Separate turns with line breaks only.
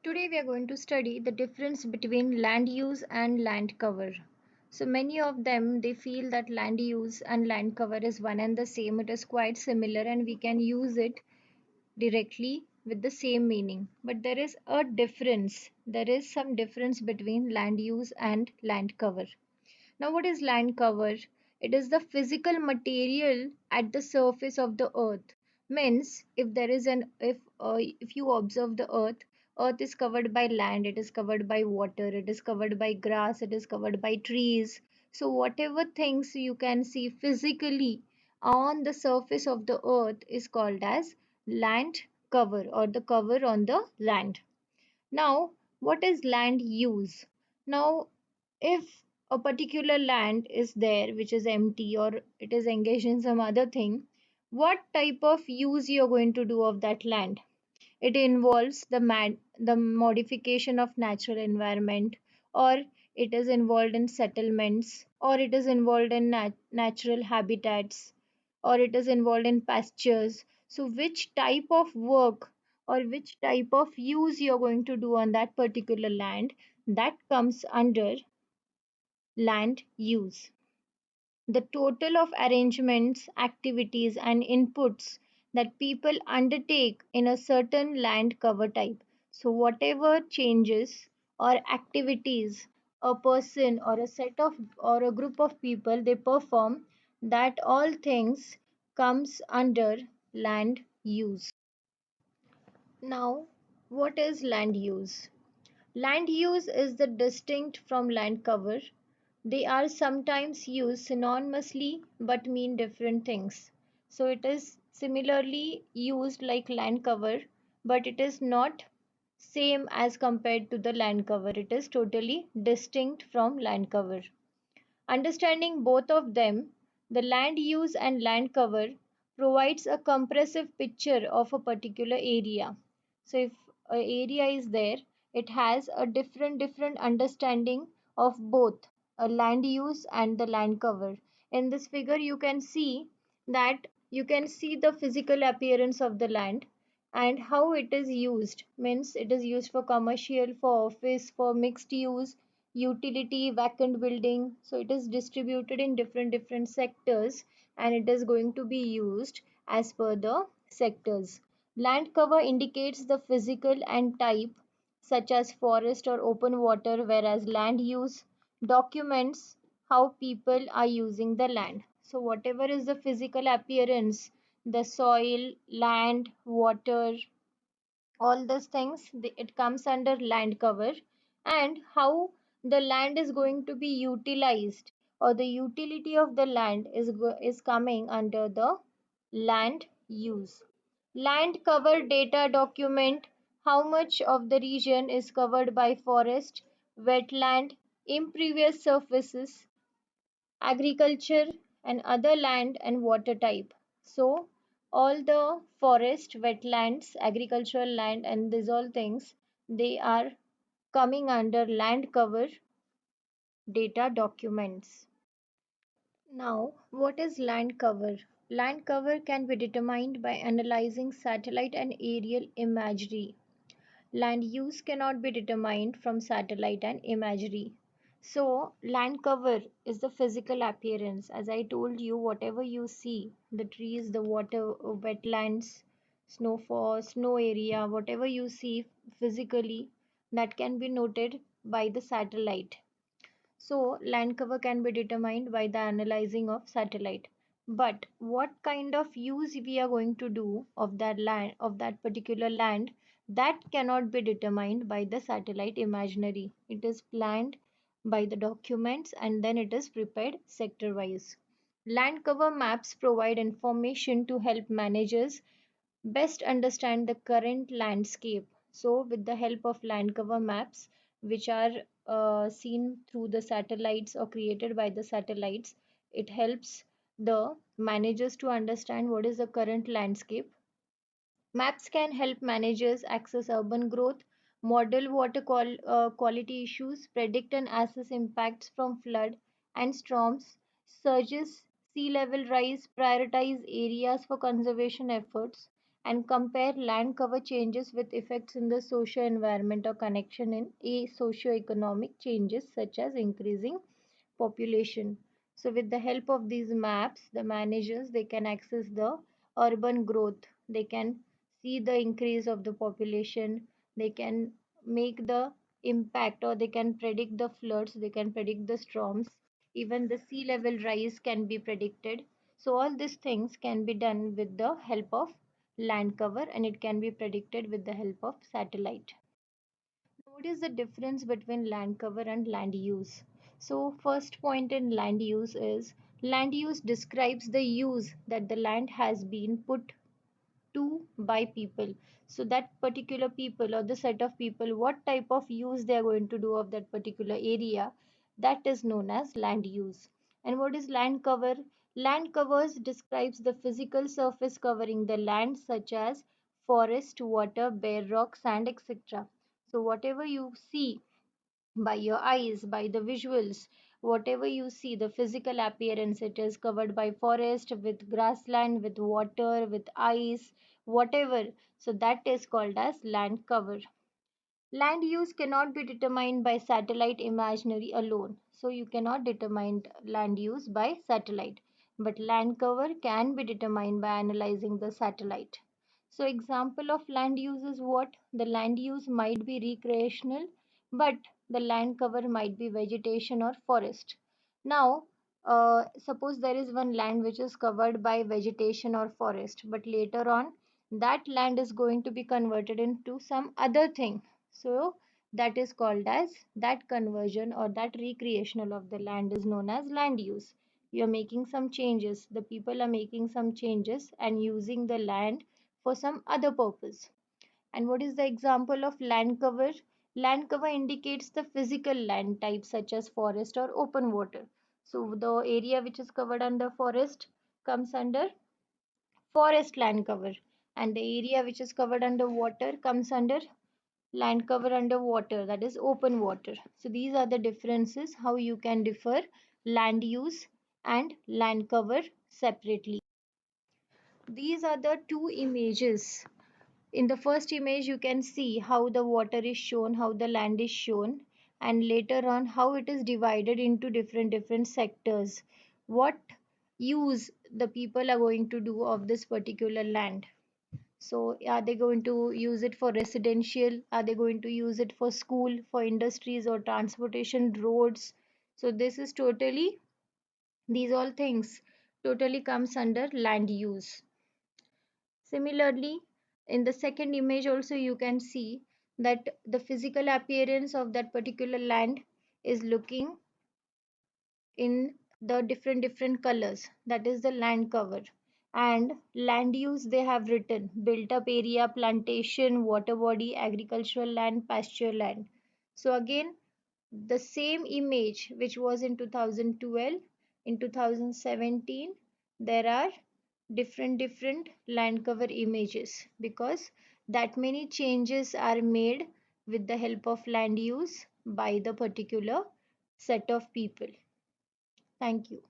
Today we are going to study the difference between land use and land cover. So many of them they feel that land use and land cover is one and the same. It is quite similar and we can use it directly with the same meaning. But there is a difference. There is some difference between land use and land cover. Now, what is land cover? It is the physical material at the surface of the earth. Means, if there is an if you observe the earth is covered by land, it is covered by water, it is covered by grass, it is covered by trees. So, whatever things you can see physically on the surface of the earth is called as land cover or the cover on the land. Now, what is land use? Now, if a particular land is there which is empty or it is engaged in some other thing, what type of use you are going to do of that land? It involves the modification of natural environment, or it is involved in settlements, or it is involved in natural habitats, or it is involved in pastures. So which type of work or which type of use you're going to do on that particular land, that comes under land use. The total of arrangements, activities, and inputs that people undertake in a certain land cover type. So, whatever changes or activities a person or a set of or a group of people they perform, that all things comes under land use. Now, what is land use? Land use is the distinct from land cover. They are sometimes used synonymously but mean different things. So it is similarly used like land cover, but it is not same as compared to the land cover. It is totally distinct from land cover. Understanding both of them, the land use and land cover provides a comprehensive picture of a particular area. So if an area is there, it has a different understanding of both a land use and the land cover. In this figure you can see that you can see the physical appearance of the land and how it is used, means it is used for commercial, for office, for mixed use, utility, vacant building. So it is distributed in different sectors and it is going to be used as per the sectors. Land cover indicates the physical and type such as forest or open water, whereas land use documents how people are using the land. So whatever is the physical appearance, the soil, land, water, all these things it comes under land cover, and how the land is going to be utilized or the utility of the land is coming under the land use. Land cover data document how much of the region is covered by forest, wetland, impervious surfaces, agriculture, and other land and water type. So all the forest, wetlands, agricultural land and these all things they are coming under land cover data documents. Now, what is land cover? Land cover can be determined by analyzing satellite and aerial imagery. Land use cannot be determined from satellite and imagery. So, land cover is the physical appearance. As I told you, whatever you see, the trees, the water, wetlands, snowfall, snow area, whatever you see physically, that can be noted by the satellite. So, land cover can be determined by the analyzing of satellite. But what kind of use we are going to do of that land, of that particular land, that cannot be determined by the satellite imaginary. It is planned by the documents and then it is prepared sector wise. Land cover maps provide information to help managers best understand the current landscape. So, with the help of land cover maps, which are seen through the satellites or created by the satellites, it helps the managers to understand what is the current landscape. Maps can help managers access urban growth, model water quality issues, predict and assess impacts from flood and storms, surges, sea level rise, prioritize areas for conservation efforts, and compare land cover changes with effects in the socio environment or connection in a socio-economic changes such as increasing population. So with the help of these maps, the managers they can access the urban growth. They can see the increase of the population. They can make the impact or they can predict the floods. They can predict the storms. Even the sea level rise can be predicted. So all these things can be done with the help of land cover and it can be predicted with the help of satellite. What is the difference between land cover and land use? So, first point in land use is land use describes the use that the land has been put to by people. So, that particular people or the set of people, what type of use they are going to do of that particular area, that is known as land use. And what is land cover? Land covers describes the physical surface covering the land, such as forest, water, bare rock, sand, etc. So, whatever you see by your eyes, by the visuals, whatever you see, the physical appearance, it is covered by forest, with grassland, with water, with ice, whatever. So, that is called as land cover. Land use cannot be determined by satellite imaginary alone. So you cannot determine land use by satellite. But land cover can be determined by analyzing the satellite. So example of land use is what? The land use might be recreational, but the land cover might be vegetation or forest. Now, suppose there is one land which is covered by vegetation or forest, but later on that land is going to be converted into some other thing, so that is called as that conversion or that recreational of the land is known as land use. You are making some changes. The people are making some changes and using the land for some other purpose. And what is the example of land cover? Land cover indicates the physical land type such as forest or open water. So the area which is covered under forest comes under forest land cover, and the area which is covered under water comes under land cover under water, that is open water. So these are the differences how you can differ land use and land cover separately. These are the two images. In the first image you can see how the water is shown, how the land is shown, and later on how it is divided into different sectors. What use the people are going to do of this particular land. So are they going to use it for residential? Are they going to use it for school, for industries or transportation, roads? So this is totally, these all things totally comes under land use. Similarly, in the second image also you can see that the physical appearance of that particular land is looking in the different colors, that is the land cover. And land use they have written built up area, plantation, water body, agricultural land, pasture land. So again, the same image which was in 2012, in 2017 there are different land cover images, because that many changes are made with the help of land use by the particular set of people. Thank you.